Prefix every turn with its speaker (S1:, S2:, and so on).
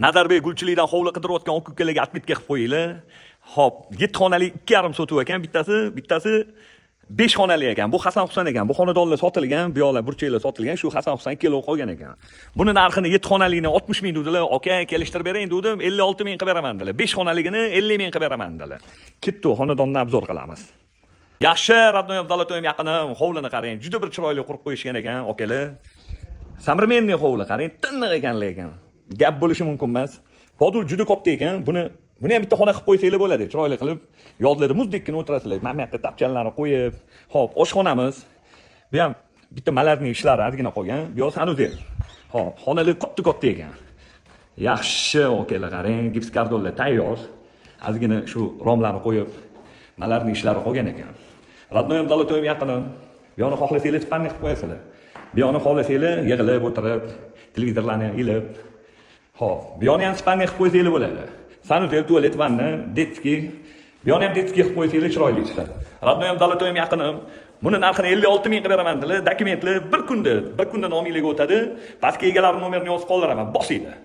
S1: Nazarbek Gulchilikdan hovli qidirayotgan o'q-ukalarga отметка qilib qo'yinglar. Xo'p, 7 xonali 2,5 sotuv ekan, bittasi 5 xonali ekan. Bu Hasan Husan ekan. Bu xonadonlar sotilgan, bu yoqlar burchaklar sotilgan, shu Hasan Husan kilo qolgan ekan. Buni narxini 7 xonaligini 60 ming dedilar. Aka, kelishtirib bering dedim, 56 ming qilib beraman dedilar. 5 xonaligini 50 ming qilib beraman dedilar. Ketdi, xonadonni obzor qilamiz. Yaxshi, Radnoy Abdallatoyim yaqinim, hovlini qarang. Juda bir chiroyli qurib qo'yishgan ekan, okalar. Samirmenniy hovli qarang, tiniq ekan lekin. Gap bo'lishi mumkin emas. Podur juda katta ekan. Buni ham bitta xona qilib qo'ysanglar bo'ladi, chiroyli qilib. Yozlarda muzdekkin o'tirasizlar. Mana bu yerda tapchanlarni qo'yib, hop, oshxonamiz. Bu ham bitta malarning ishlari ozgina qolgan. Bu yoq sanuzel. Hop, xonalar katta ekan. Yaxshi, okalar qarang, gips kardonlar tayyor. Ozgina shu romlarni qo'yib, malarning ishlari qolgan ekan. Radnoy Abdallatoyim yaqinim. Bu yoqni xohlasanglar spanni qilib qo'yasizlar. Bu yoqni xohlasanglar yig'ilib o'tirib, televizorlarni ilib. Hop, bu yoqni ham spanni qilib qo'ysanglar bo'ladi. Sanuzel, tualet, vanna, detski. Bu yoqni ham detski qilib qo'ysanglar chiroyli chiqadi. Radnoy Abdallatoyim yaqinim. Buni narxini 56 ming qilib beraman dedilar. Dokumentlar bir kunda nomingizga o'tadi. Pastga egalarning nomerini yozib qoldiraman, bosinglar.